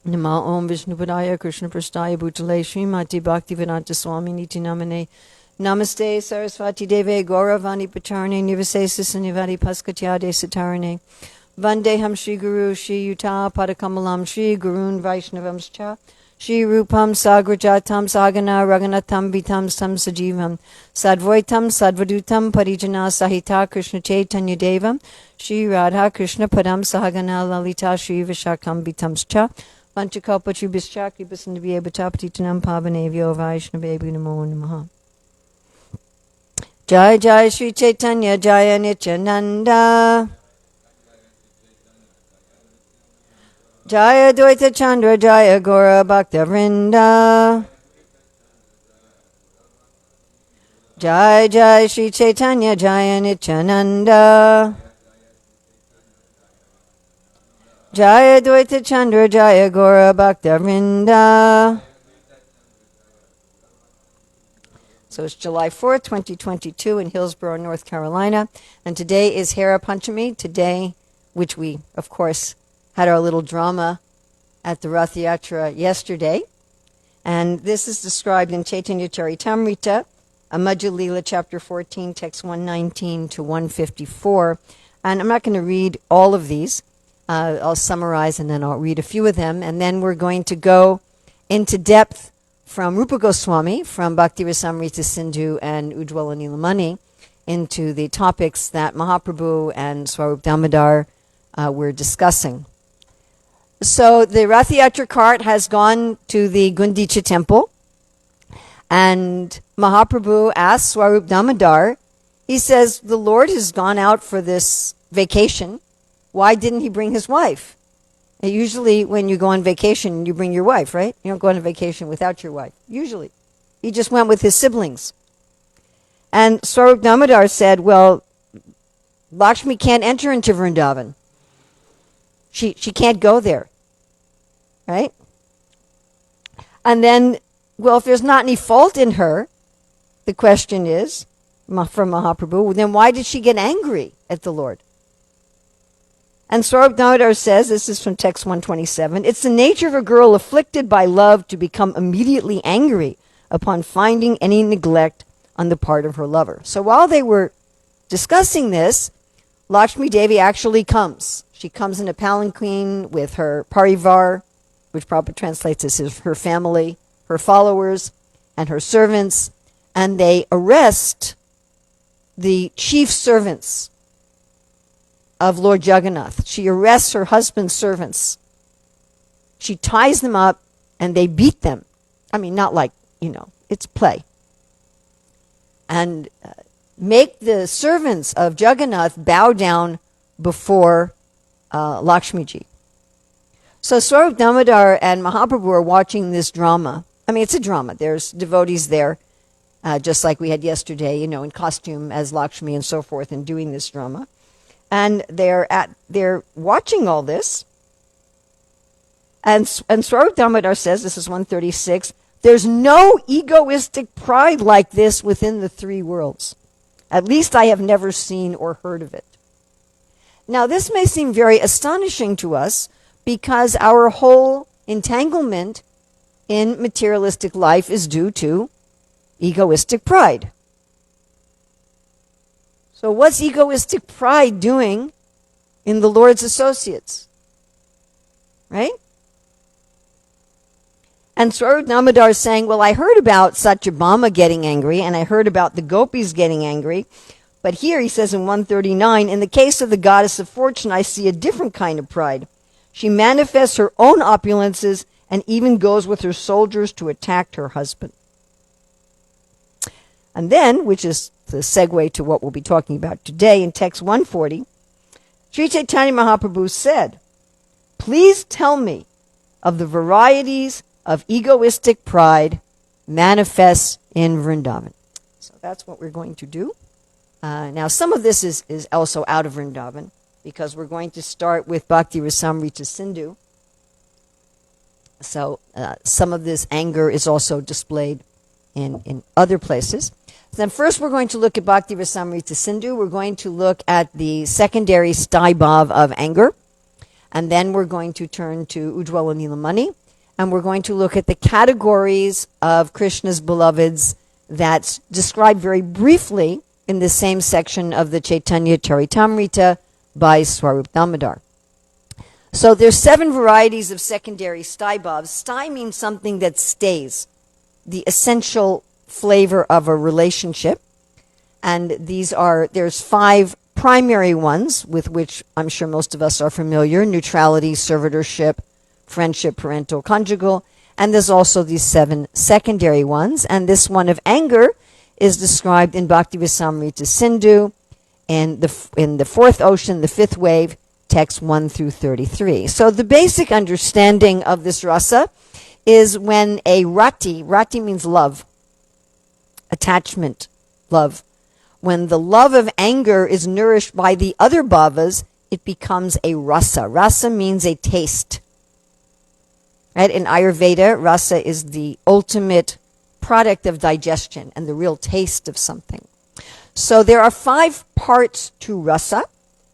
Nama Om Vishnupadaya Krishna Prasthaya Bhutale Srimati Bhaktivedanta Swami Niti Namane Namaste Saraswati Deve Gauravani Pacharne Nivasesa Sanivadi Paskatyade Satarane Vandeham Shri Guru Shri Yuta Padakamalam Shri Gurun Vaishnavamscha Shri Rupam Sagrajatam Sagana Raganatam Vitam Sam Sajivam Sadvaitam Sadvadutam Parijana Sahita Krishna Chaitanya Devam Shri Radha Krishna Padam Sahagana Lalita Shri Vishakam Vitamscha Panchakalpachubhischa Kripasandabhyabhatapatitanam Pavanevyo Vaishnavebhi Namo Namaha. Jai Jai Shri Chaitanya Jaya Nityananda Jaya Dvaita Chandra Jaya Gora Bhakta Vrinda Jai Jai Shri Chaitanya Jaya Nityananda Jaya Dvaita Chandra Jaya Gora Bhakta Vrinda. So it's July 4th, 2022 in Hillsborough, North Carolina. And today is Hera Panchami, today, which we, of course, had our little drama at the Rath Yatra yesterday. And this is described in Caitanya-caritāmṛta, Madhya-līlā, chapter 14, text 119 to 154. And I'm not going to read all of these. I'll summarize and then I'll read a few of them. And then we're going to go into depth from Rupa Goswami, from Bhakti-rasāmṛta-sindhu and Ujjvala-ni into the topics that Mahaprabhu and Swarup Damodar were discussing. So the Rath Yatra cart has gone to the Gundicha temple, and Mahaprabhu asked Swarup Damodar, he says, the Lord has gone out for this vacation. Why didn't he bring his wife? And usually when you go on vacation, you bring your wife, right? You don't go on a vacation without your wife, usually. He just went with his siblings. And Swarup Damodar said, well, Lakshmi can't enter into Vrindavan. She can't go there, right? And then, well, if there's not any fault in her, the question is, from Mahaprabhu, then why did she get angry at the Lord? And Swarup Damodar says, this is from text 127, it's the nature of a girl afflicted by love to become immediately angry upon finding any neglect on the part of her lover. So while they were discussing this, Lakshmi Devi actually comes. She comes in a palanquin with her parivar, which Prabhupada translates as her family, her followers, and her servants, and they arrest the chief servants of Lord Jagannath. She arrests her husband's servants. She ties them up and they beat them. I mean, not like, it's play. And make the servants of Jagannath bow down before Lakshmiji. So Swarup Damodar and Mahaprabhu are watching this drama. I mean, it's a drama. There's devotees there, just like we had yesterday, in costume as Lakshmi and so forth, and doing this drama. And they're watching all this. And Swarup Damodar says, this is 136, there's no egoistic pride like this within the three worlds. At least I have never seen or heard of it. Now, this may seem very astonishing to us because our whole entanglement in materialistic life is due to egoistic pride. So what's egoistic pride doing in the Lord's associates? Right? And Swarup Damodar is saying, well, I heard about Satyabhama getting angry, and I heard about the gopis getting angry. But here he says in 139, in the case of the goddess of fortune, I see a different kind of pride. She manifests her own opulences and even goes with her soldiers to attack her husband. And then, which is the segue to what we'll be talking about today, in text 140, Śrī Caitanya Mahaprabhu said, please tell me of the varieties of egoistic pride manifests in Vrindavan. So that's what we're going to do. Now, some of this is also out of Vrindavan, because we're going to start with Bhakti-rasāmṛta-sindhu. So some of this anger is also displayed in other places. Then first we're going to look at Bhakti-rasāmṛta-sindhu. We're going to look at the secondary sthai bhav of anger. And then we're going to turn to Ujjvala-ni, and we're going to look at the categories of Krishna's beloveds that's described very briefly in the same section of the Caitanya-caritāmṛta by Swarup Damodar. So there's 7 varieties of secondary stai-bhavs. Stai means something that stays, the essential flavor of a relationship. And there's 5 primary ones with which I'm sure most of us are familiar: neutrality, servitorship, friendship, parental, conjugal. And there's also these 7 secondary ones. And this one of anger is described in Bhakti-rasāmṛta-sindhu in the 4th ocean, the 5th wave, text 1 through 33. So the basic understanding of this rasa is when a rati means love, attachment, love. When the love of anger is nourished by the other bhavas, it becomes a rasa. Rasa means a taste. Right? In Ayurveda, rasa is the ultimate product of digestion and the real taste of something. So there are 5 parts to rasa,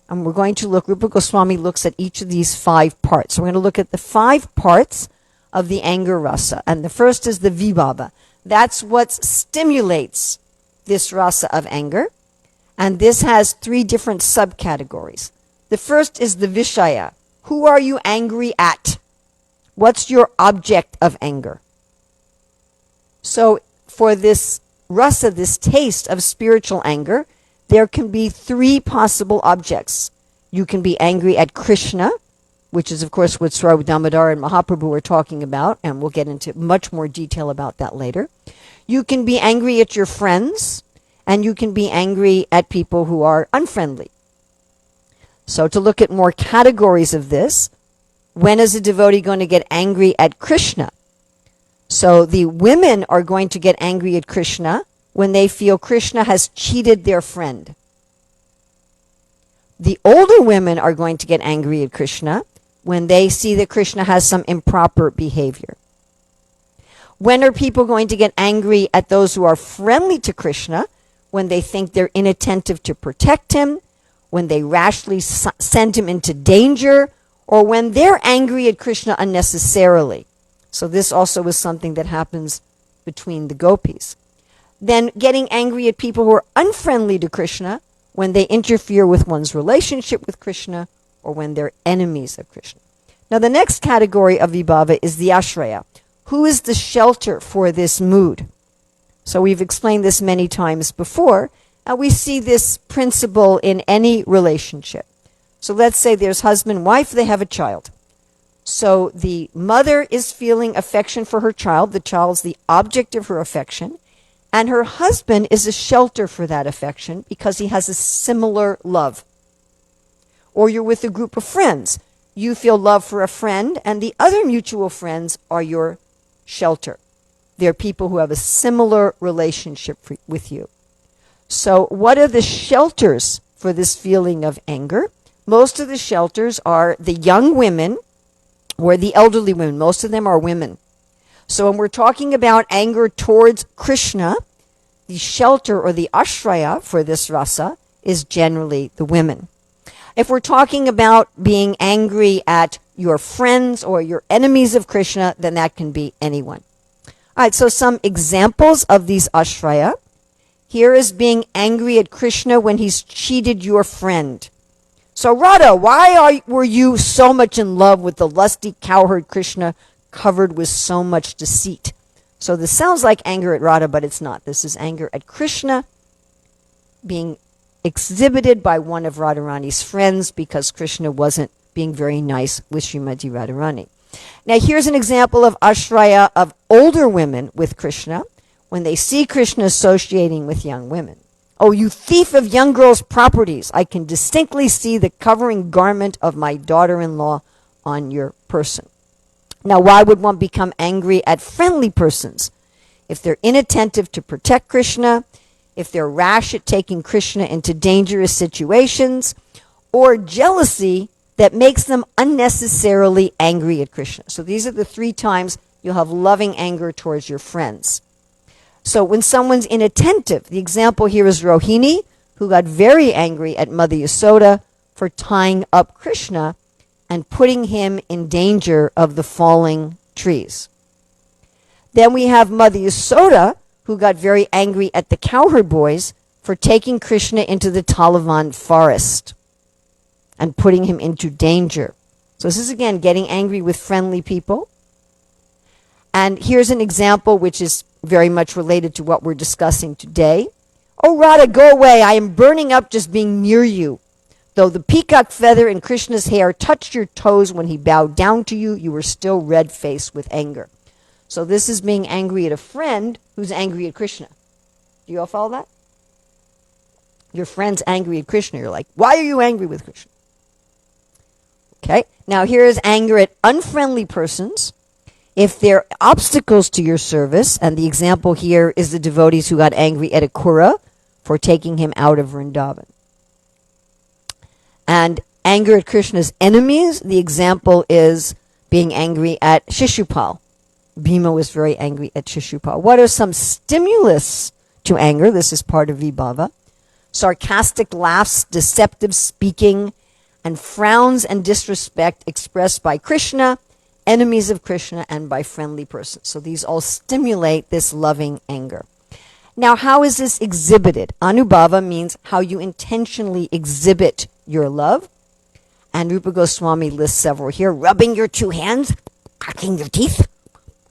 and we're going to look, Rupa Goswami looks at each of these 5 parts. So we're going to look at the 5 parts of the anger rasa. And the first is the vibhava. That's what stimulates this rasa of anger. And this has 3 different subcategories. The first is the vishaya. Who are you angry at? What's your object of anger? So for this rasa, this taste of spiritual anger, there can be 3 possible objects. You can be angry at Krishna, which is, of course, what Swarup Damodar and Mahaprabhu are talking about, and we'll get into much more detail about that later. You can be angry at your friends, and you can be angry at people who are unfriendly. So to look at more categories of this, when is a devotee going to get angry at Krishna? So the women are going to get angry at Krishna when they feel Krishna has cheated their friend. The older women are going to get angry at Krishna when they see that Krishna has some improper behavior. When are people going to get angry at those who are friendly to Krishna? When they think they're inattentive to protect him, when they rashly send him into danger, or when they're angry at Krishna unnecessarily. So this also is something that happens between the gopis. Then getting angry at people who are unfriendly to Krishna when they interfere with one's relationship with Krishna or when they're enemies of Krishna. Now the next category of vibhava is the ashraya. Who is the shelter for this mood? So we've explained this many times before, and we see this principle in any relationship. So let's say there's husband, wife, they have a child. So the mother is feeling affection for her child. The child's the object of her affection. And her husband is a shelter for that affection because he has a similar love. Or you're with a group of friends. You feel love for a friend, and the other mutual friends are your shelter. They're people who have a similar relationship with you. So what are the shelters for this feeling of anger? Most of the shelters are the young women or the elderly women. Most of them are women. So when we're talking about anger towards Krishna, the shelter or the ashraya for this rasa is generally the women. If we're talking about being angry at your friends or your enemies of Krishna, then that can be anyone. All right, so some examples of these ashraya. Here is being angry at Krishna when he's cheated your friend. So Radha, why were you so much in love with the lusty cowherd Krishna covered with so much deceit? So this sounds like anger at Radha, but it's not. This is anger at Krishna being exhibited by one of Radharani's friends because Krishna wasn't being very nice with Srimati Radharani. Now here's an example of ashraya of older women with Krishna when they see Krishna associating with young women. Oh, you thief of young girls' properties, I can distinctly see the covering garment of my daughter-in-law on your person. Now, why would one become angry at friendly persons? If they're inattentive to protect Krishna, if they're rash at taking Krishna into dangerous situations, or jealousy that makes them unnecessarily angry at Krishna. So these are the 3 times you'll have loving anger towards your friends. So when someone's inattentive, the example here is Rohini, who got very angry at Mother Yasoda for tying up Krishna and putting him in danger of the falling trees. Then we have Mother Yasoda, who got very angry at the cowherd boys for taking Krishna into the Talavan forest and putting him into danger. So this is, again, getting angry with friendly people. And here's an example which is very much related to what we're discussing today. "Oh, Radha, go away. I am burning up just being near you. Though the peacock feather in Krishna's hair touched your toes when he bowed down to you, you were still red-faced with anger." So this is being angry at a friend who's angry at Krishna. Do you all follow that? Your friend's angry at Krishna. You're like, why are you angry with Krishna? Okay. Now here is anger at unfriendly persons. If they're obstacles to your service, and the example here is the devotees who got angry at Akura for taking him out of Vrindavan. And anger at Krishna's enemies, the example is being angry at Shishupal. Bhima was very angry at Shishupal. What are some stimulus to anger? This is part of Vibhava. Sarcastic laughs, deceptive speaking, and frowns and disrespect expressed by Krishna, enemies of Krishna, and by friendly persons. So these all stimulate this loving anger. Now, how is this exhibited? Anubhava means how you intentionally exhibit your love. And Rupa Goswami lists several here. Rubbing your two hands, cracking your teeth,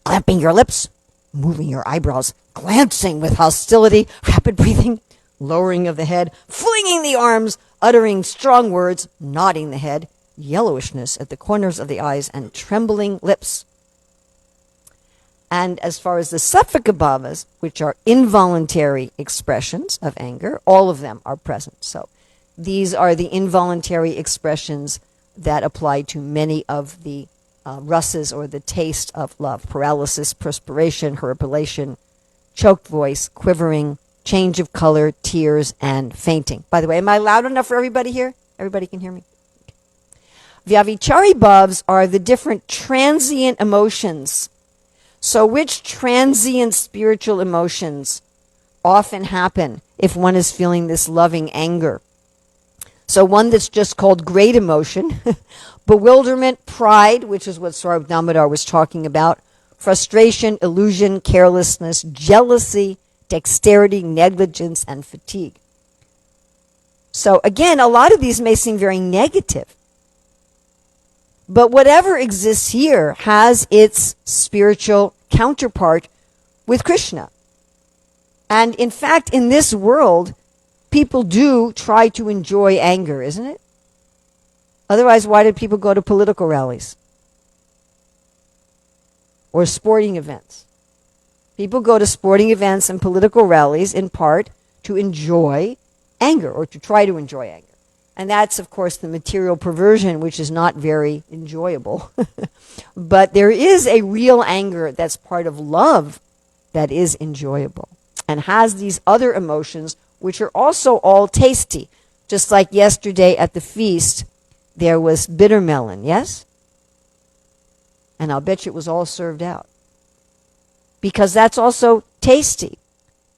clamping your lips, moving your eyebrows, glancing with hostility, rapid breathing, lowering of the head, flinging the arms, uttering strong words, nodding the head, yellowishness at the corners of the eyes, and trembling lips. And as far as the Sattvic bhavas, which are involuntary expressions of anger, all of them are present. So these are the involuntary expressions that apply to many of the rasas, or the taste of love. Paralysis, perspiration, horripilation, choked voice, quivering, change of color, tears, and fainting. By the way, am I loud enough for everybody here? Everybody can hear me? Vyavichari bhavs are the different transient emotions. So which transient spiritual emotions often happen if one is feeling this loving anger? So one that's just called great emotion, bewilderment, pride, which is what Swarup Damodar was talking about, frustration, illusion, carelessness, jealousy, dexterity, negligence, and fatigue. So again, a lot of these may seem very negative. But whatever exists here has its spiritual counterpart with Krishna. And in fact, in this world, people do try to enjoy anger, isn't it? Otherwise, why did people go to political rallies or sporting events? People go to sporting events and political rallies in part to enjoy anger, or to try to enjoy anger. And that's, of course, the material perversion, which is not very enjoyable. But there is a real anger that's part of love that is enjoyable and has these other emotions, which are also all tasty. Just like yesterday at the feast, there was bitter melon, yes? And I'll bet you it was all served out, because that's also tasty.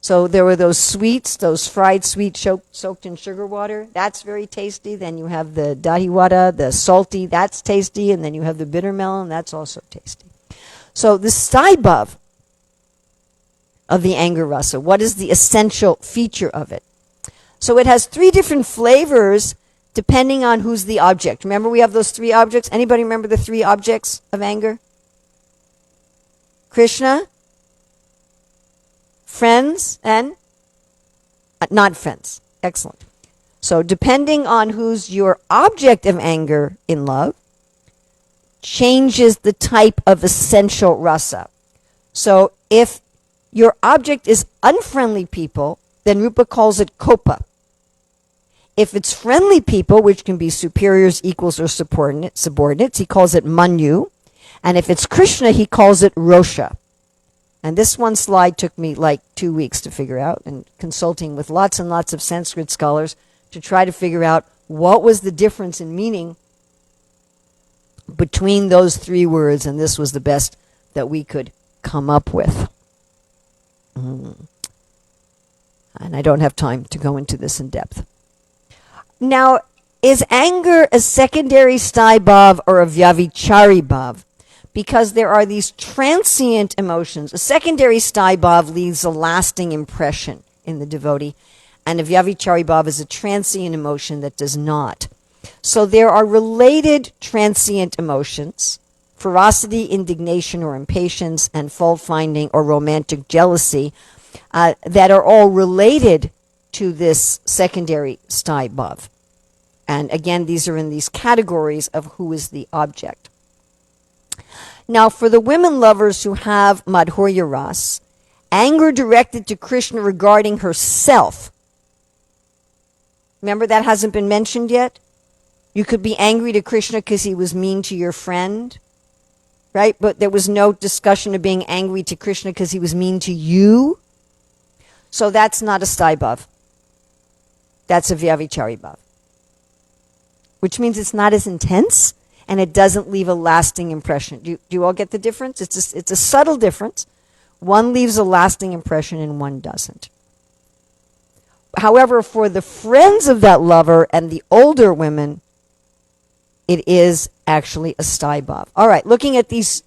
So there were those sweets, those fried sweets soaked in sugar water. That's very tasty. Then you have the dahi vada, the salty. That's tasty. And then you have the bitter melon. That's also tasty. So the staibhav of the anger rasa, what is the essential feature of it? So it has three different flavors depending on who's the object. Remember, we have those three objects. Anybody remember the three objects of anger? Krishna, friends, and not friends. Excellent. So depending on who's your object of anger in love, changes the type of essential rasa. So if your object is unfriendly people, then Rupa calls it kopa. If it's friendly people, which can be superiors, equals, or subordinates, he calls it manyu. And if it's Krishna, he calls it rosha. And this one slide took me like 2 weeks to figure out, and consulting with lots and lots of Sanskrit scholars to try to figure out what was the difference in meaning between those three words, and this was the best that we could come up with. And I don't have time to go into this in depth. Now, Is anger a secondary sthāyi bhav or a vyabhichari bhav? Because there are these transient emotions. A secondary sthāyi bhav leaves a lasting impression in the devotee, and a vyabhichari bhav is a transient emotion that does not. So there are related transient emotions, ferocity, indignation, or impatience, and fault-finding or romantic jealousy, that are all related to this secondary sthāyi bhav. And again, these are in these categories of who is the object. Now, for the women lovers who have Madhurya Ras, anger directed to Krishna regarding herself. Remember, that hasn't been mentioned yet? You could be angry to Krishna because he was mean to your friend, right? But there was no discussion of being angry to Krishna because he was mean to you. So that's not a sthāyi bhav. That's a vyabhichari bhav. Which means it's not as intense, and it doesn't leave a lasting impression. Do you all get the difference? It's a subtle difference. One leaves a lasting impression and one doesn't. However, for the friends of that lover and the older women, it is actually a sthāyi bhav. All right, looking at these.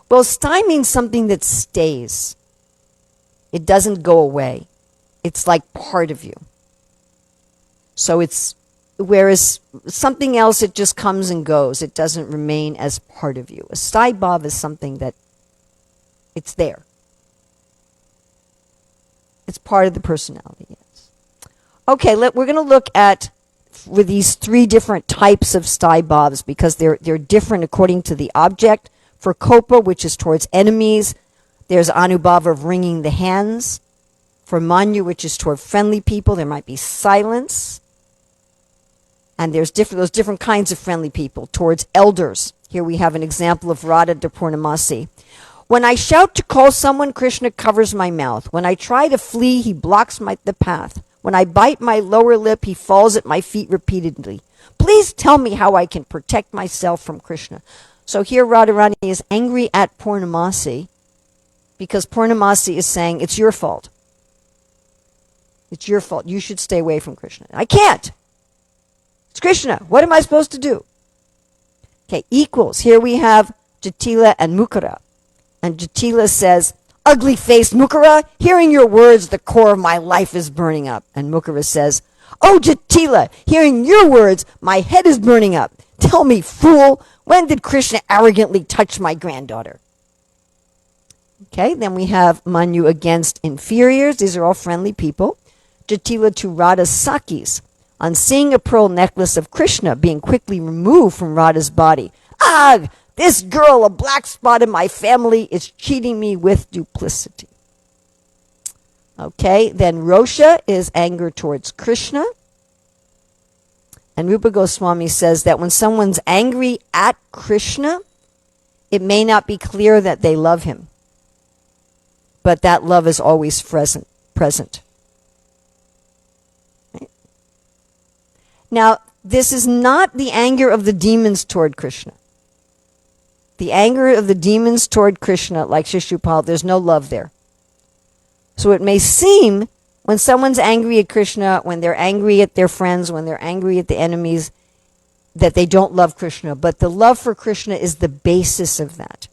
Well, sthāyi means something that stays. It doesn't go away. It's like part of you. So it's, whereas something else, it just comes and goes. It doesn't remain as part of you. A sthāyi bhav is something that it's there. It's part of the personality, yes. Okay, we're going to look at with these three different types of sthāyi bhavs because they're different according to the object. For kopa, which is towards enemies, there's anubhava of wringing the hands. For manyu, which is toward friendly people, there might be silence. And there's those different kinds of friendly people. Towards elders, here we have an example of Radha de Purnamasi. When I shout to call someone, Krishna covers my mouth. When I try to flee, he blocks the path. When I bite my lower lip, he falls at my feet repeatedly. Please tell me how I can protect myself from Krishna. So here Radharani is angry at Purnamasi because Purnamasi is saying, it's your fault. It's your fault. You should stay away from Krishna. I can't. It's Krishna. What am I supposed to do? Okay, equals. Here we have Jatila and Mukara. And Jatila says, ugly-faced Mukara, hearing your words, the core of my life is burning up. And Mukara says, oh, Jatila, hearing your words, my head is burning up. Tell me, fool, when did Krishna arrogantly touch my granddaughter? Okay, then we have Manyu against inferiors. These are all friendly people. Jatila to Radha's Sakis. On seeing a pearl necklace of Krishna being quickly removed from Radha's body. Ah, this girl, a black spot in my family, is cheating me with duplicity. Okay, then Rosha is anger towards Krishna. And Rupa Goswami says that when someone's angry at Krishna, it may not be clear that they love him. But that love is always present. Right? Now, this is not the anger of the demons toward Krishna. The anger of the demons toward Krishna, like Shishupal, there's no love there. So it may seem when someone's angry at Krishna, when they're angry at their friends, when they're angry at the enemies, that they don't love Krishna. But the love for Krishna is the basis of that.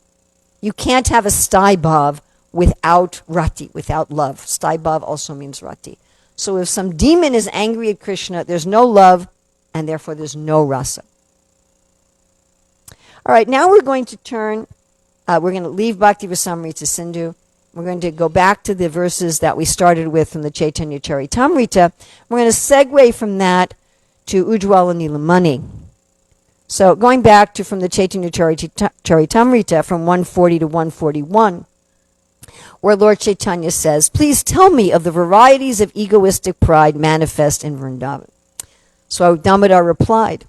You can't have a sthāyi bhav without rati, without love. Sthāyi bhav also means rati. So if some demon is angry at Krishna, there's no love, and therefore there's no rasa. All right, now we're going to turn, we're going to leave Bhakti-rasāmṛta-sindhu. We're going to go back to the verses that we started with from the Caitanya-caritāmṛta. We're going to segue from that to Ujjvala-ni laman. So going back to from the Caitanya-caritāmṛta from 140 to 141, where Lord Chaitanya says, please tell me of the varieties of egoistic pride manifest in Vrindavan. So Damodar replied,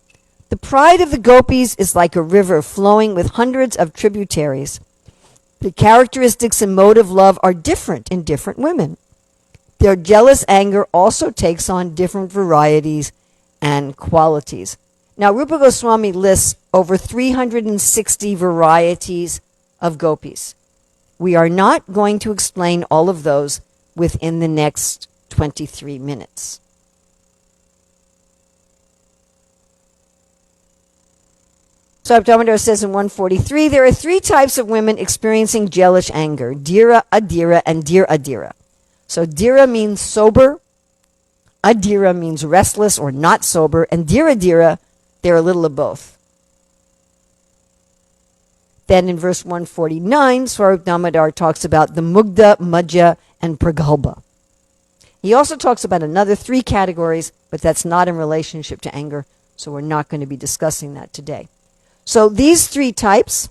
the pride of the gopis is like a river flowing with hundreds of tributaries. The characteristics and mode of love are different in different women. Their jealous anger also takes on different varieties and qualities. Now, Rupa Goswami lists over 360 varieties of gopis. We are not going to explain all of those within the next 23 minutes. So Damodar says in 143, there are three types of women experiencing jealous anger: Dhira, Adhira, and Dhir Adhira. So Dhira means sober, Adhira means restless or not sober, and Dhir Adhira, they're a little of both. Then in verse 149, Swarup Damodar talks about the Mugdha, Madhya, and Pragalbha. He also talks about another three categories, but that's not in relationship to anger, so we're not going to be discussing that today. So these three types,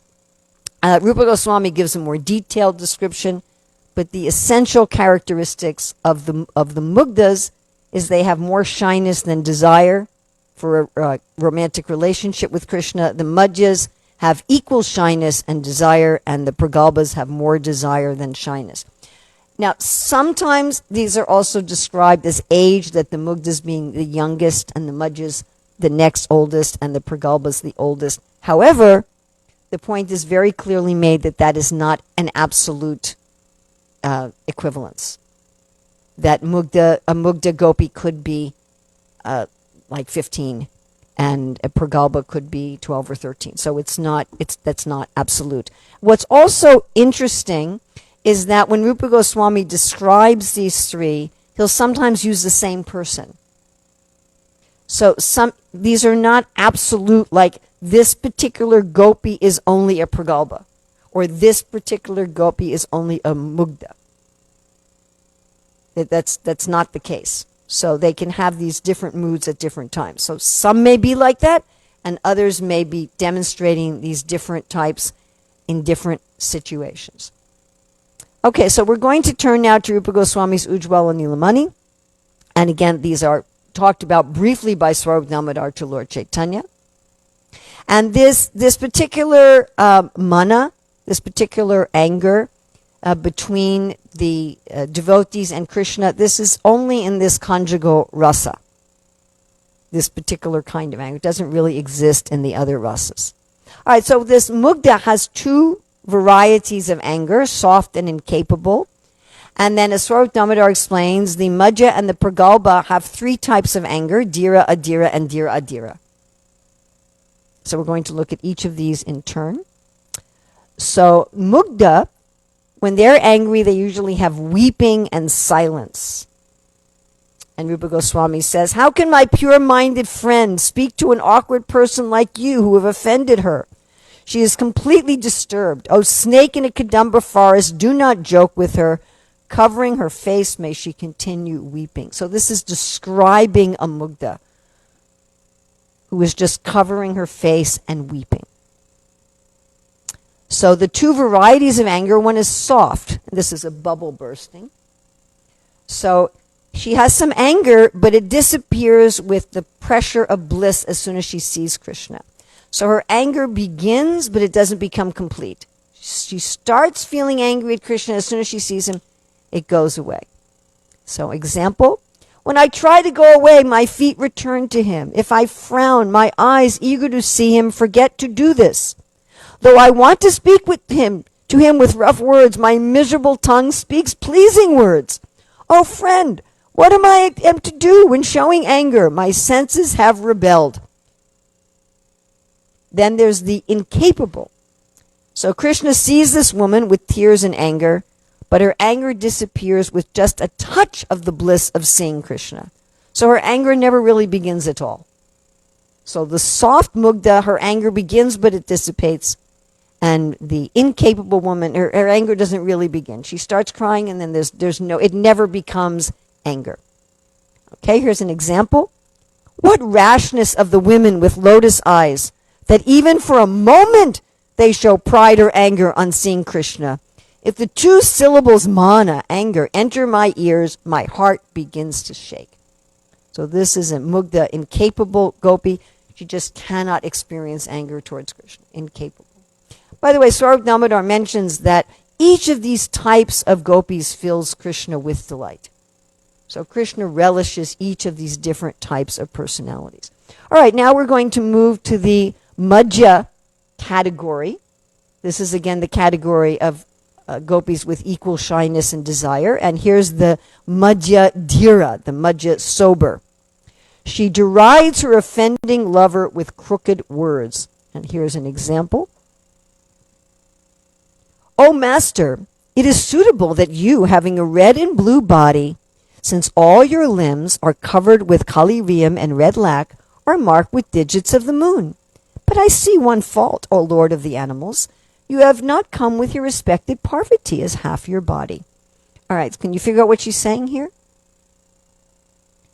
Rupa Goswami gives a more detailed description, but the essential characteristics of the Mugdhas is they have more shyness than desire for a romantic relationship with Krishna. The Madhyas have equal shyness and desire, and the Pragalbhas have more desire than shyness. Now, sometimes these are also described as age, that the Mugdhas being the youngest and the Madhyas the next oldest and the Pragalbhas the oldest. However, the point is very clearly made that that is not an absolute equivalence. That a Mugdha gopi could be like 15, and a Pragalbha could be 12 or 13. So that's not absolute. What's also interesting is that when Rupa Goswami describes these three, he'll sometimes use the same person. So these are not absolute, like this particular gopi is only a Pragalbha, or this particular gopi is only a Mugdha. That's not the case. So they can have these different moods at different times. So some may be like that, and others may be demonstrating these different types in different situations. Okay, so we're going to turn now to Rupa Goswami's Ujjvala-ni laman. And again, these are talked about briefly by Swarup Damodar to Lord Chaitanya. And this particular mana, this particular anger between the devotees and Krishna, this is only in this conjugal rasa. This particular kind of anger. It doesn't really exist in the other rasas. All right, so this Mugdha has two varieties of anger, soft and incapable. And then, as Swarup Damodar explains, the Madhya and the Pragalbha have three types of anger: Dhira, Adhira, and Dhir Adhira. So we're going to look at each of these in turn. So Mugdha, when they're angry, they usually have weeping and silence. And Rupa Goswami says, "How can my pure-minded friend speak to an awkward person like you who have offended her? She is completely disturbed. O snake in a Kadamba forest, do not joke with her. Covering her face, may she continue weeping." So this is describing a Mugdha who is just covering her face and weeping. So the two varieties of anger, one is soft. This is a bubble bursting. So she has some anger, but it disappears with the pressure of bliss as soon as she sees Krishna. So her anger begins, but it doesn't become complete. She starts feeling angry at Krishna. As soon as she sees him, it goes away. So example, when I try to go away, my feet return to him. If I frown, my eyes, eager to see him, forget to do this. Though I want to speak to him with rough words, my miserable tongue speaks pleasing words. Oh friend, what am I to do when showing anger? My senses have rebelled. Then there's the incapable. So Krishna sees this woman with tears and anger, but her anger disappears with just a touch of the bliss of seeing Krishna. So her anger never really begins at all. So the soft Mugdha, her anger begins, but it dissipates. And the incapable woman, her anger doesn't really begin. She starts crying, and then it never becomes anger. Okay, here's an example. What rashness of the women with lotus eyes, that even for a moment they show pride or anger on seeing Krishna. If the two syllables mana, anger, enter my ears, my heart begins to shake. So this is a Mugdha, incapable gopi. She just cannot experience anger towards Krishna. Incapable. By the way, Swarup Damodar mentions that each of these types of gopis fills Krishna with delight. So Krishna relishes each of these different types of personalities. All right, now we're going to move to the Madhya category. This is again the category of gopis with equal shyness and desire. And here's the Madhya-līlā, the Madhya sober. She derides her offending lover with crooked words. And here's an example. O Master, it is suitable that you, having a red and blue body, since all your limbs are covered with kaliriyam and red lac, are marked with digits of the moon. But I see one fault, O Lord of the animals. You have not come with your respected Parvati as half your body. All right, can you figure out what she's saying here?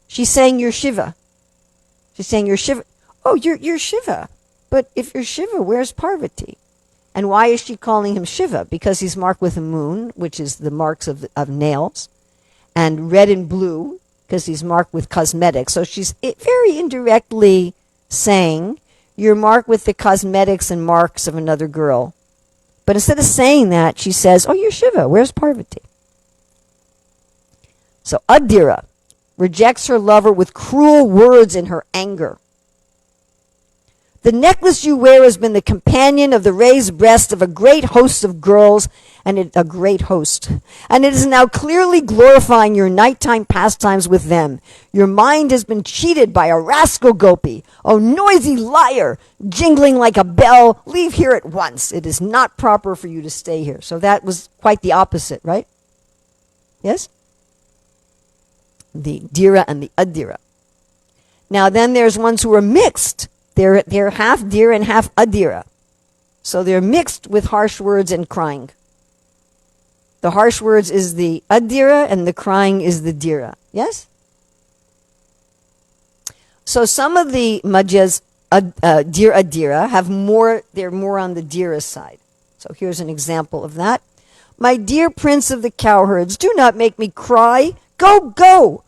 She's saying you're Shiva. She's saying you're Shiva. Oh, you're Shiva. But if you're Shiva, where's Parvati? And why is she calling him Shiva? Because he's marked with a moon, which is the marks of nails, and red and blue, because he's marked with cosmetics. So she's very indirectly saying, you're marked with the cosmetics and marks of another girl. But instead of saying that, she says, oh, you're Shiva. Where's Parvati? So Adira rejects her lover with cruel words in her anger. The necklace you wear has been the companion of the raised breast of a great host of girls, and it is now clearly glorifying your nighttime pastimes with them. Your mind has been cheated by a rascal gopi. Oh, noisy liar, jingling like a bell, leave here at once. It is not proper for you to stay here. So that was quite the opposite, right? Yes? The Dira and the Adira. Now then there's ones who are mixed. They're half Dira and half Adira. So they're mixed with harsh words and crying. The harsh words is the Adira and the crying is the Dira. Yes? So some of the Madhyas, Dira Adira, they're more on the Dira side. So here's an example of that. My dear prince of the cowherds, do not make me cry. Go, go!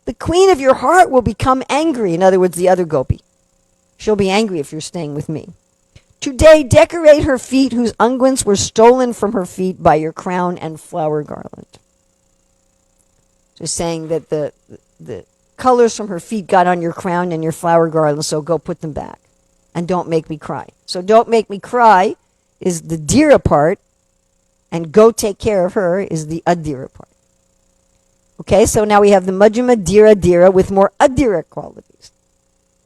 The queen of your heart will become angry. In other words, the other gopi. She'll be angry if you're staying with me. Today, decorate her feet whose unguents were stolen from her feet by your crown and flower garland. Just saying that the colors from her feet got on your crown and your flower garland, so go put them back. And don't make me cry. So don't make me cry is the Dira part, and go take care of her is the Adira part. Okay, so now we have the Madhyama Dira with more Adira qualities.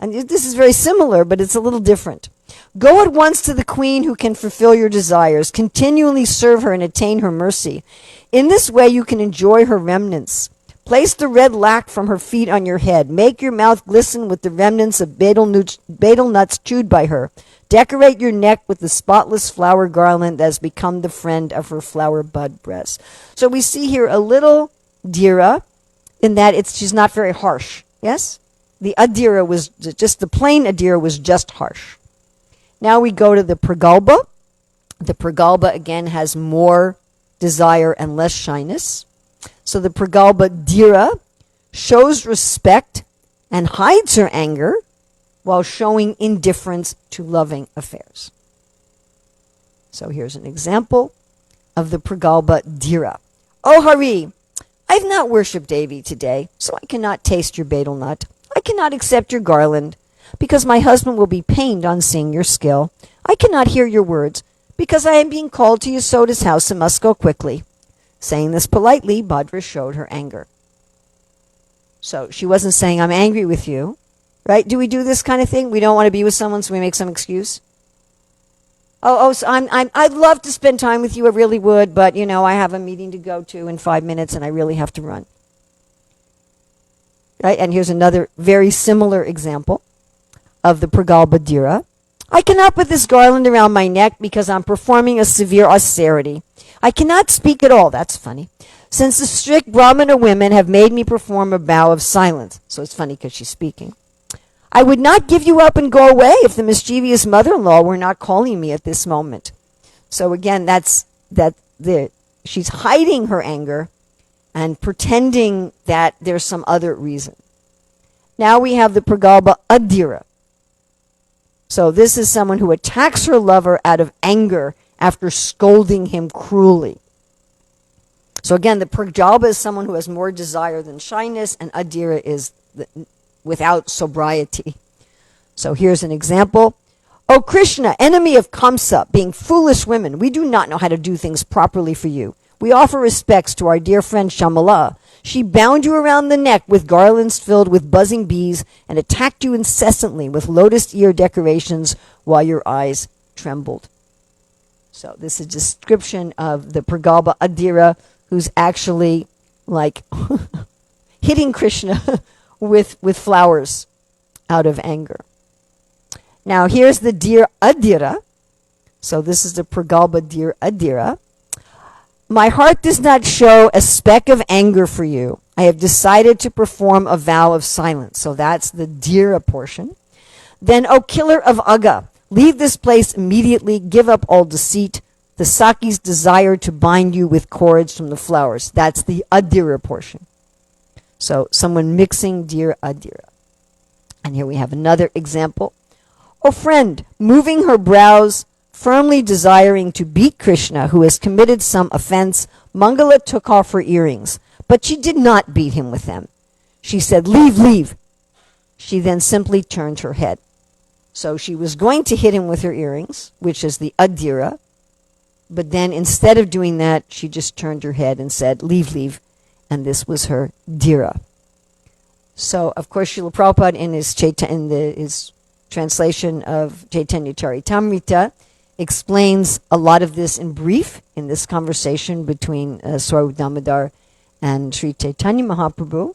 And this is very similar, but it's a little different. Go at once to the queen who can fulfill your desires. Continually serve her and attain her mercy. In this way you can enjoy her remnants. Place the red lac from her feet on your head. Make your mouth glisten with the remnants of betel nuts chewed by her. Decorate your neck with the spotless flower garland that has become the friend of her flower bud breast. So we see here a little Dira in that she's not very harsh. Yes? The Adira was just, the plain Adira was just harsh. Now we go to the Pragalpa. The Pragalpa again has more desire and less shyness. So the Pragalpa Dira shows respect and hides her anger while showing indifference to loving affairs. So here's an example of the Pragalpa Dira. Oh Hari, I've not worshipped Devi today, so I cannot taste your betel nut. I cannot accept your garland, because my husband will be pained on seeing your skill. I cannot hear your words, because I am being called to Yasoda's house and must go quickly. Saying this politely, Bhadra showed her anger. So she wasn't saying, I'm angry with you. Right? Do we do this kind of thing? We don't want to be with someone, so we make some excuse. So I'd love to spend time with you, I really would, but, I have a meeting to go to in 5 minutes, and I really have to run. Right? And here's another very similar example of the Pragalpa Dira. I cannot put this garland around my neck because I'm performing a severe austerity. I cannot speak at all. That's funny. Since the strict Brahmana women have made me perform a vow of silence. So it's funny because she's speaking. I would not give you up and go away if the mischievous mother-in-law were not calling me at this moment. So again, she's hiding her anger and pretending that there's some other reason. Now we have the Pragalpa Adira. So this is someone who attacks her lover out of anger after scolding him cruelly. So again, the Pragalpa is someone who has more desire than shyness, and Adira is without sobriety. So here's an example. O Krishna, enemy of Kamsa, being foolish women, we do not know how to do things properly for you. We offer respects to our dear friend Shamala. She bound you around the neck with garlands filled with buzzing bees and attacked you incessantly with lotus ear decorations while your eyes trembled. So this is a description of the Pragalpa Adira, who's actually like hitting Krishna with flowers out of anger. Now here's the dear Adira. So this is the Pragalpa dear Adira. My heart does not show a speck of anger for you. I have decided to perform a vow of silence. So that's the Dira portion. Then, O killer of Aga, leave this place immediately. Give up all deceit. The Sakis desire to bind you with cords from the flowers. That's the Adira portion. So someone mixing Dira Adira. And here we have another example. O friend, moving her brows, firmly desiring to beat Krishna, who has committed some offense, Mangala took off her earrings, but she did not beat him with them. She said, leave, leave. She then simply turned her head. So she was going to hit him with her earrings, which is the Adira, but then instead of doing that, she just turned her head and said, leave, leave, and this was her Dira. So, of course, Srila Prabhupada in his translation of Caitanya-caritāmṛta explains a lot of this in brief in this conversation between Swarup Damodar and Sri Chaitanya Mahaprabhu.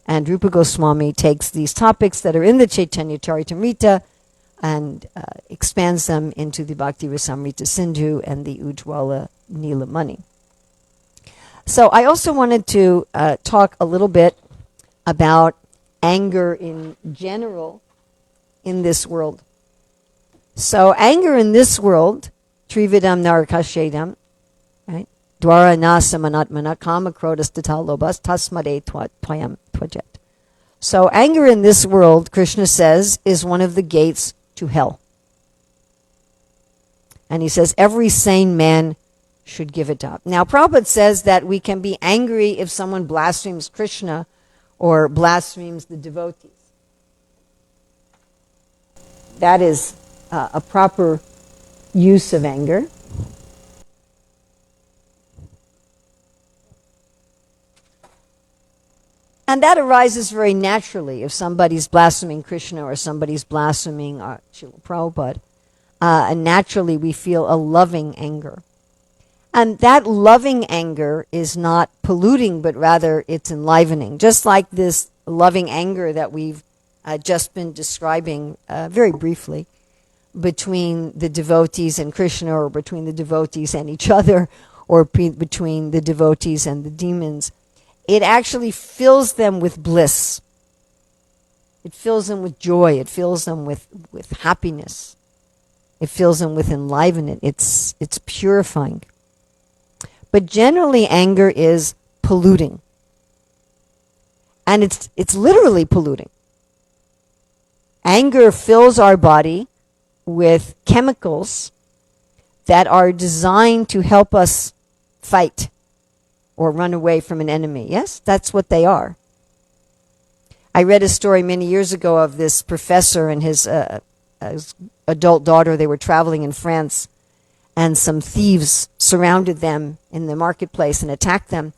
And Rupa Goswami takes these topics that are in the Caitanya-caritāmṛta and expands them into the Bhakti-rasāmṛta-sindhu and the Ujjvala-ni laman. So I also wanted to talk a little bit about anger in general in this world. So anger in this world, trividam narakashedam, right? Dwara nasa manatmana kama krodas tata lobas tasmade tvayam tvajet. So anger in this world, Krishna says, is one of the gates to hell. And he says every sane man should give it up. Now Prabhupada says that we can be angry if someone blasphemes Krishna or blasphemes the devotees. That is a proper use of anger. And that arises very naturally if somebody's blaspheming Krishna or somebody's blaspheming Srila Prabhupada. And naturally we feel a loving anger. And that loving anger is not polluting, but rather it's enlivening. Just like this loving anger that we've just been describing very briefly between the devotees and Krishna, or between the devotees and each other, or between the devotees and the demons. It actually fills them with bliss. It fills them with joy. It fills them with happiness. It fills them with enlivenment. It's purifying. But generally anger is polluting. And it's literally polluting. Anger fills our body with chemicals that are designed to help us fight or run away from an enemy. Yes, that's what they are. I read a story many years ago of this professor and his adult daughter. They were traveling in France, and some thieves surrounded them in the marketplace and attacked them.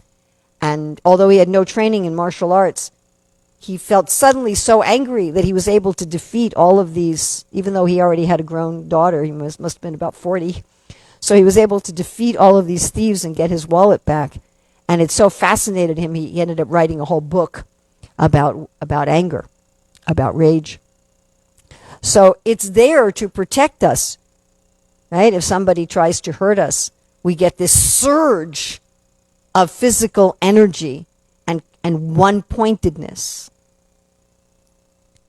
And although he had no training in martial arts, he felt suddenly so angry that he was able to defeat all of these, even though he already had a grown daughter. He must have been about 40. So he was able to defeat all of these thieves and get his wallet back. And it so fascinated him, he ended up writing a whole book about anger, about rage. So it's there to protect us, right? If somebody tries to hurt us, we get this surge of physical energy and one-pointedness.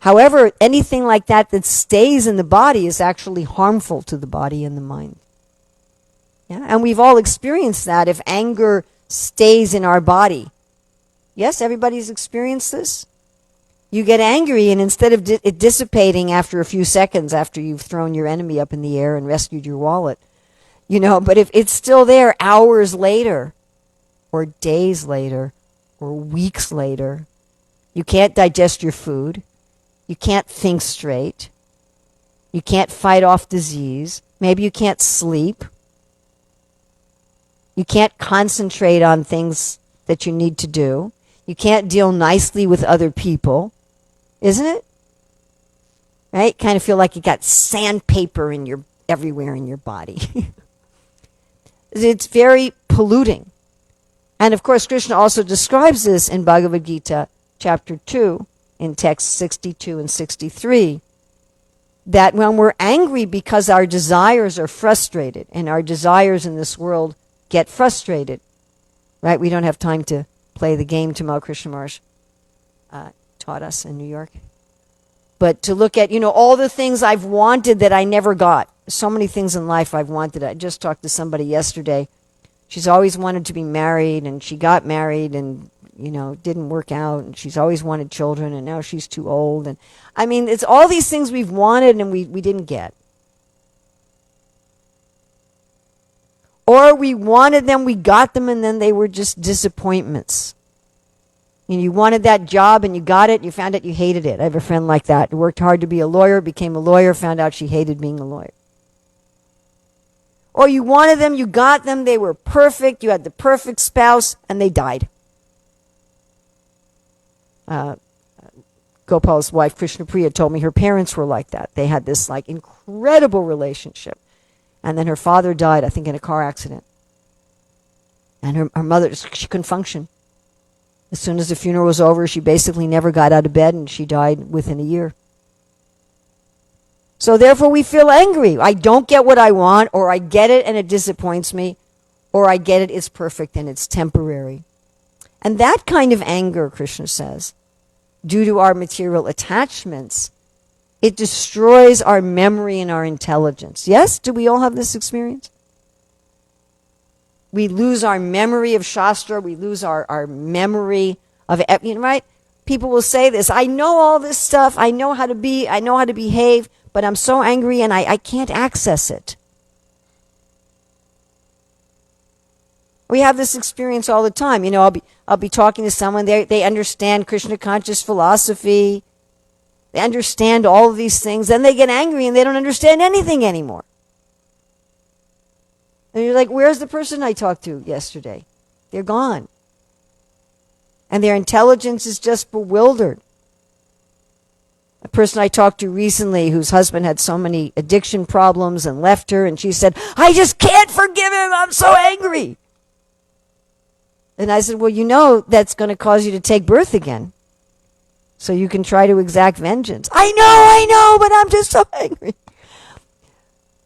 However, anything like that stays in the body is actually harmful to the body and the mind. Yeah? And we've all experienced that. If anger stays in our body, yes, everybody's experienced this. You get angry, and instead of it dissipating after a few seconds after you've thrown your enemy up in the air and rescued your wallet, but if it's still there hours later, or days later, or weeks later, you can't digest your food, you can't think straight, You can't fight off disease. Maybe you can't sleep. You can't concentrate on things that you need to do. You can't deal nicely with other people. Isn't it? Right? Kind of feel like you got sandpaper everywhere in your body. It's very polluting. And of course, Krishna also describes this in Bhagavad Gita, chapter 2, in text 62 and 63, that when we're angry because our desires are frustrated, and our desires in this world get frustrated, right? We don't have time to play the game Tamal Krishna Maharaj taught us in New York. But to look at, all the things I've wanted that I never got. So many things in life I've wanted. I just talked to somebody yesterday. She's always wanted to be married, and she got married, and, didn't work out, and she's always wanted children, and now she's too old. And I mean, it's all these things we've wanted and we didn't get. Or we wanted them, we got them, and then they were just disappointments. You wanted that job and you got it, you found out you hated it. I have a friend like that who worked hard to be a lawyer, became a lawyer, found out she hated being a lawyer. Or you wanted them, you got them, they were perfect, you had the perfect spouse, and they died. Gopal's wife, Krishna Priya, told me her parents were like that. They had this incredible relationship. And then her father died, I think, in a car accident. And her mother, she couldn't function. As soon as the funeral was over, she basically never got out of bed, and she died within a year. So therefore we feel angry. I don't get what I want, or I get it and it disappoints me, or I get it, it's perfect and it's temporary. And that kind of anger, Krishna says, due to our material attachments, it destroys our memory and our intelligence. Yes? Do we all have this experience? We lose our memory of Shastra. We lose our memory of, right? People will say this, I know all this stuff. I know how to be, I know how to behave, but I'm so angry and I can't access it. We have this experience all the time. I'll be talking to someone, they understand Krishna conscious philosophy. They understand all of these things. Then they get angry and they don't understand anything anymore. And you're like, where's the person I talked to yesterday? They're gone. And their intelligence is just bewildered. A person I talked to recently whose husband had so many addiction problems and left her, and she said, I just can't forgive him. I'm so angry. And I said, well, that's going to cause you to take birth again. So you can try to exact vengeance. I know, but I'm just so angry.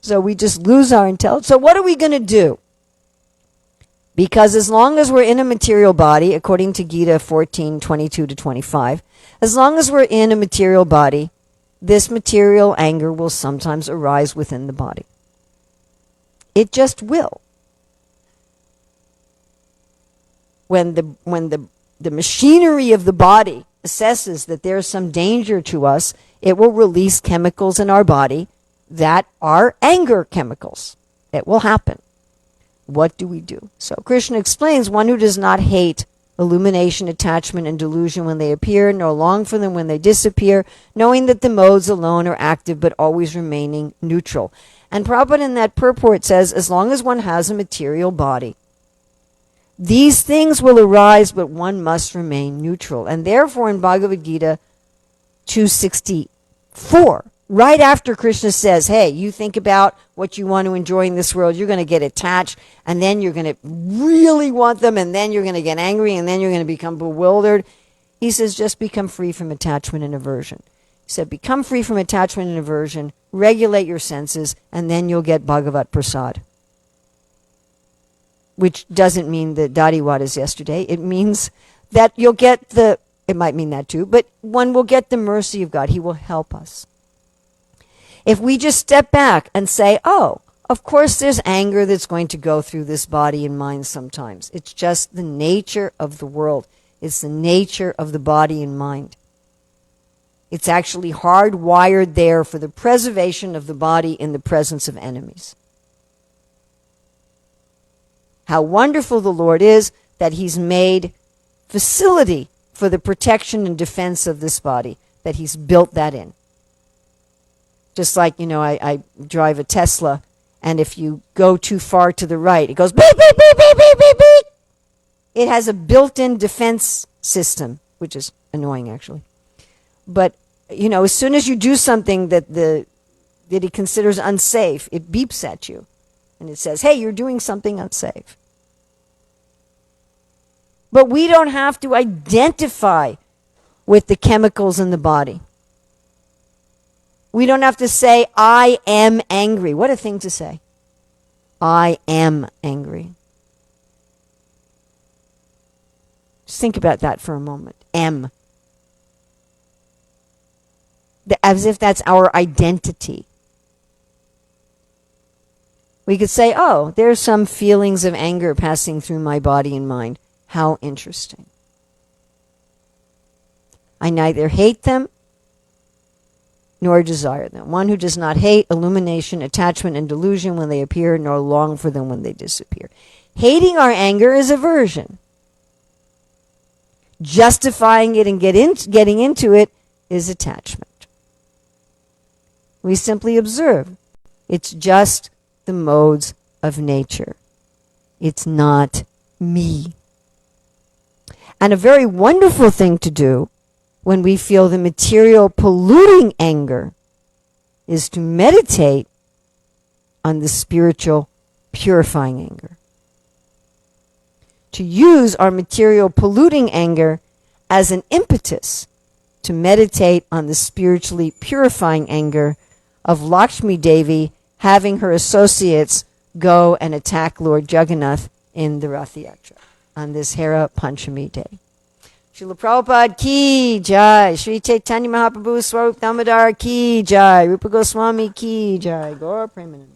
So we just lose our intelligence. So what are we going to do? Because as long as we're in a material body, according to Gita 14:22-25, as long as we're in a material body, this material anger will sometimes arise within the body. It just will. When the machinery of the body assesses that there's some danger to us, it will release chemicals in our body that are anger chemicals. It will happen. What do we do? So Krishna explains, one who does not hate illumination, attachment, and delusion when they appear, nor long for them when they disappear, knowing that the modes alone are active but always remaining neutral. And Prabhupada in that purport says, as long as one has a material body, these things will arise, but one must remain neutral. And therefore in Bhagavad Gita 264, right after Krishna says, hey, you think about what you want to enjoy in this world, you're going to get attached, and then you're going to really want them, and then you're going to get angry, and then you're going to become bewildered. He says, just become free from attachment and aversion. He said, become free from attachment and aversion, regulate your senses, and then you'll get Bhagavat Prasad. Which doesn't mean the Dadiwadas yesterday. It means that you'll get it might mean that too, but one will get the mercy of God. He will help us. If we just step back and say, oh, of course there's anger that's going to go through this body and mind sometimes. It's just the nature of the world. It's the nature of the body and mind. It's actually hardwired there for the preservation of the body in the presence of enemies. How wonderful the Lord is that He's made facility for the protection and defense of this body, that He's built that in. Just like, I drive a Tesla, and if you go too far to the right, it goes beep, beep, beep, beep, beep, beep, beep. It has a built-in defense system, which is annoying, actually. But, as soon as you do something that it considers unsafe, it beeps at you. And it says, hey, you're doing something unsafe. But we don't have to identify with the chemicals in the body. We don't have to say, I am angry. What a thing to say. I am angry. Just think about that for a moment. M. As if that's our identity. We could say, oh, there's some feelings of anger passing through my body and mind. How interesting. I neither hate them nor desire them. One who does not hate illumination, attachment, and delusion when they appear, nor long for them when they disappear. Hating our anger is aversion. Justifying it and getting into it is attachment. We simply observe. It's just the modes of nature. It's not me. And a very wonderful thing to do when we feel the material polluting anger is to meditate on the spiritual purifying anger. To use our material polluting anger as an impetus to meditate on the spiritually purifying anger of Lakshmi Devi having her associates go and attack Lord Jagannath in the Rath Yatra on this Hera Panchami day. Srila Prabhupada ki jai, Śrī Caitanya Mahaprabhu Swarup Damodar ki jai, Rupa Goswami ki jai, Gaura Premanand.